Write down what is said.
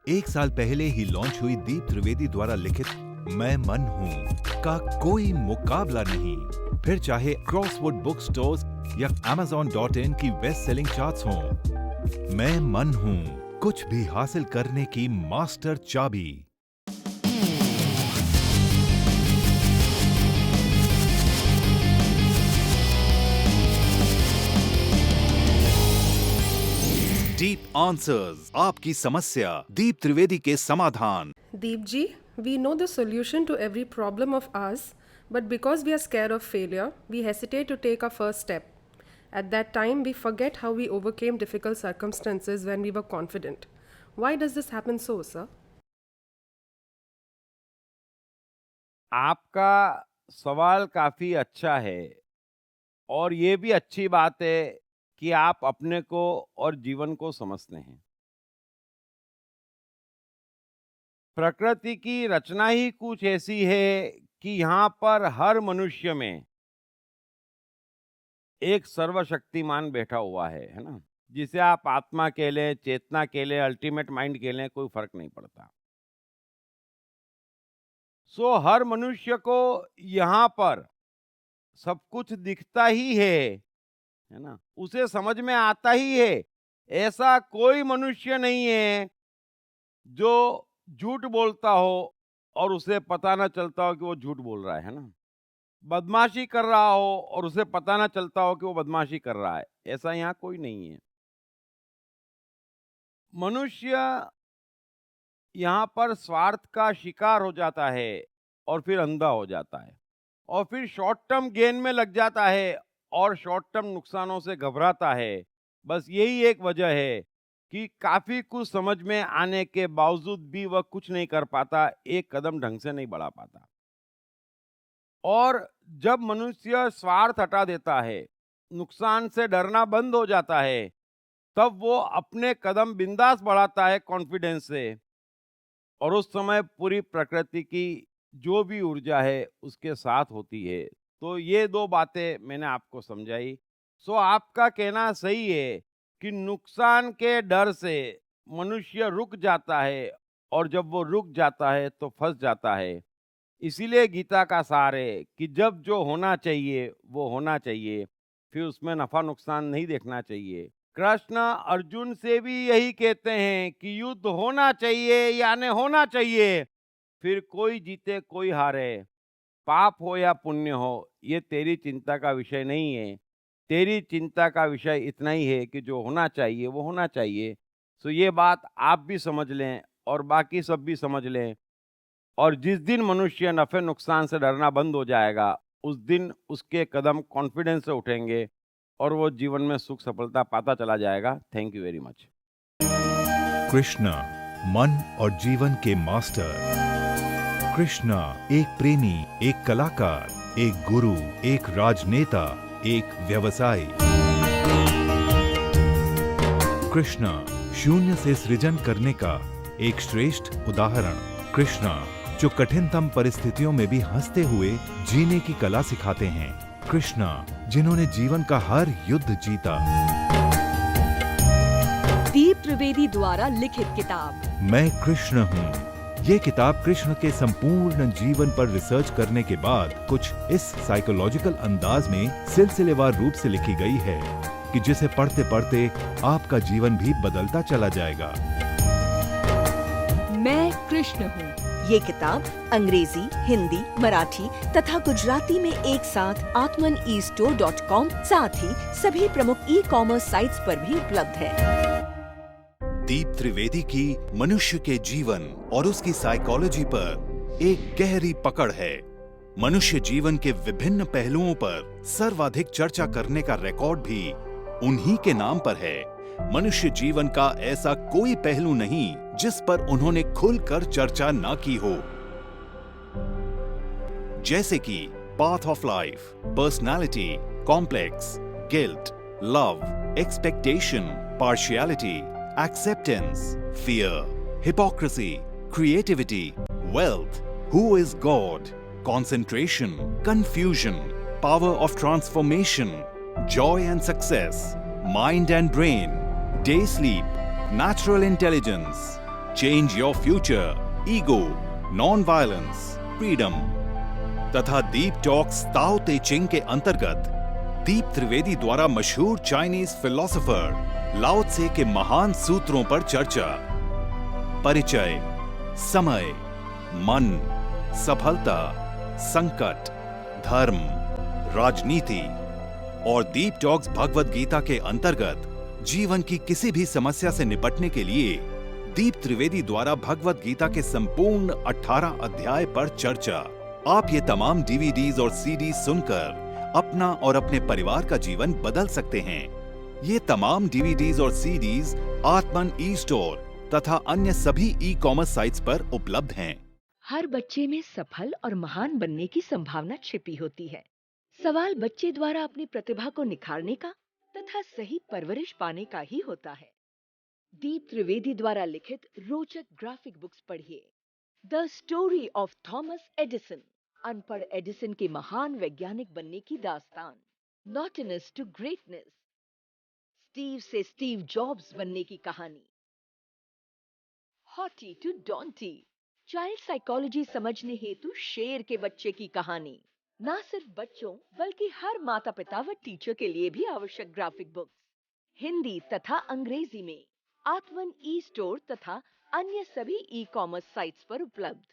1 साल पहले ही लॉन्च हुई दीप त्रिवेदी द्वारा लिखित मैं मन हूँ का कोई मुकाबला नहीं। फिर चाहे क्रॉसवर्ड बुक स्टोर्स या Amazon.in की बेस्ट सेलिंग चार्ट्स हों, मैं मन हूँ कुछ भी हासिल करने की मास्टर चाबी। डीप आंसर्स, आपकी समस्या, दीप त्रिवेदी के समाधान। Deep ji, we know the solution to every problem of ours, but because we are scared of failure, we hesitate to take our first step. At that time, we forget how we overcame difficult circumstances when we were confident. Why does this happen so, sir? आपका सवाल काफ़ी अच्छा है और ये भी अच्छी बात है कि आप अपने को और जीवन को समझते हैं। प्रकृति की रचना ही कुछ ऐसी है कि यहाँ पर हर मनुष्य में एक सर्वशक्तिमान बैठा हुआ है ना? जिसे आप आत्मा कह लें, चेतना कह लें, अल्टीमेट माइंड कह लें, कोई फर्क नहीं पड़ता। सो हर मनुष्य को यहाँ पर सब कुछ दिखता ही है ना? उसे समझ में आता ही है। ऐसा कोई मनुष्य नहीं है जो झूठ बोलता हो और उसे पता ना चलता हो कि वो झूठ बोल रहा है ना? बदमाशी कर रहा हो और उसे पता ना चलता हो कि वो बदमाशी कर रहा है। ऐसा यहाँ कोई नहीं है। मनुष्य यहाँ पर स्वार्थ का शिकार हो जाता है और फिर अंधा हो जाता है और फिर शॉर्ट टर्म गेन में लग जाता है और शॉर्ट टर्म नुकसानों से घबराता है। बस यही एक वजह है कि काफ़ी कुछ समझ में आने के बावजूद भी वह कुछ नहीं कर पाता, एक कदम ढंग से नहीं बढ़ा पाता। और जब मनुष्य स्वार्थ हटा देता है, नुकसान से डरना बंद हो जाता है, तब वो अपने कदम बिंदास बढ़ाता है कॉन्फिडेंस से और उस समय पूरी प्रकृति की जो भी ऊर्जा है उसके साथ होती है। तो ये दो बातें मैंने आपको समझाई। सो आपका कहना सही है कि नुकसान के डर से मनुष्य रुक जाता है और जब वो रुक जाता है तो फंस जाता है। इसीलिए गीता का सार है कि जब जो होना चाहिए वो होना चाहिए, फिर उसमें नफा नुकसान नहीं देखना चाहिए। कृष्ण अर्जुन से भी यही कहते हैं कि युद्ध होना चाहिए यानी होना चाहिए, फिर कोई जीते कोई हारे, पाप हो या पुण्य हो, ये तेरी चिंता का विषय नहीं है। तेरी चिंता का विषय इतना ही है कि जो होना चाहिए वो होना चाहिए। सो ये बात आप भी समझ लें और बाकी सब भी समझ लें। और जिस दिन मनुष्य नफे नुकसान से डरना बंद हो जाएगा, उस दिन उसके कदम कॉन्फिडेंस से उठेंगे और वो जीवन में सुख सफलता पाता चला जाएगा। Thank you very much. Krishna, मन और जीवन के मास्टर। कृष्ण एक प्रेमी, एक कलाकार, एक गुरु, एक राजनेता, एक व्यवसायी। कृष्ण शून्य से सृजन करने का एक श्रेष्ठ उदाहरण। कृष्ण जो कठिनतम परिस्थितियों में भी हंसते हुए जीने की कला सिखाते हैं। कृष्ण जिन्होंने जीवन का हर युद्ध जीता। दीप त्रिवेदी द्वारा लिखित किताब मैं कृष्ण हूँ। ये किताब कृष्ण के संपूर्ण जीवन पर रिसर्च करने के बाद कुछ इस साइकोलॉजिकल अंदाज में सिलसिलेवार रूप से लिखी गई है कि जिसे पढ़ते पढ़ते आपका जीवन भी बदलता चला जाएगा। मैं कृष्ण हूँ। ये किताब अंग्रेजी, हिंदी, मराठी तथा गुजराती में एक साथ atmanestore.com साथ ही सभी प्रमुख ई-कॉमर्स साइट्स पर भी उपलब्ध है। दीप त्रिवेदी की मनुष्य के जीवन और उसकी साइकोलॉजी पर एक गहरी पकड़ है। मनुष्य जीवन के विभिन्न पहलुओं पर सर्वाधिक चर्चा करने का रिकॉर्ड भी उन्हीं के नाम पर है। मनुष्य जीवन का ऐसा कोई पहलू नहीं जिस पर उन्होंने खुलकर चर्चा ना की हो, जैसे कि path of life, personality, complex, guilt, love, expectation, partiality, acceptance, fear, hypocrisy, creativity, wealth, who is God, concentration, confusion, power of transformation, joy and success, mind and brain, day sleep, natural intelligence, change your future, ego, non violence, freedom तथा दीप talks ताओ ते चिंग के अंतर्गत दीप त्रिवेदी द्वारा मशहूर Chinese philosopher लाओ त्से के महान सूत्रों पर चर्चा, परिचय, समय, मन, सफलता, संकट, धर्म, राजनीति और दीप टॉक्स भगवत गीता के अंतर्गत जीवन की किसी भी समस्या से निपटने के लिए दीप त्रिवेदी द्वारा भगवत गीता के संपूर्ण 18 अध्याय पर चर्चा। आप ये तमाम डीवीडीज और सीडीज सुनकर अपना और अपने परिवार का जीवन बदल सकते हैं। ये तमाम डीवीडीज और सीडीज आत्मन ई स्टोर तथा अन्य सभी ई कॉमर्स साइट्स पर उपलब्ध हैं। हर बच्चे में सफल और महान बनने की संभावना छिपी होती है। सवाल बच्चे द्वारा अपनी प्रतिभा को निखारने का तथा सही परवरिश पाने का ही होता है। दीप त्रिवेदी द्वारा लिखित रोचक ग्राफिक बुक्स पढ़िए। The story of Thomas Edison, अनपढ़ एडिसन के महान वैज्ञानिक बनने की दास्तान। नॉटनेस टू ग्रेटनेस, स्टीव से स्टीव जॉब्स बनने की कहानी। हॉटी टू डॉन्टी, चाइल्ड साइकोलॉजी समझने हेतु शेर के बच्चे की कहानी। ना सिर्फ बच्चों बल्कि हर माता पिता व टीचर के लिए भी आवश्यक ग्राफिक बुक्स हिंदी तथा अंग्रेजी में आत्मन ई स्टोर तथा अन्य सभी ई कॉमर्स साइट्स पर उपलब्ध।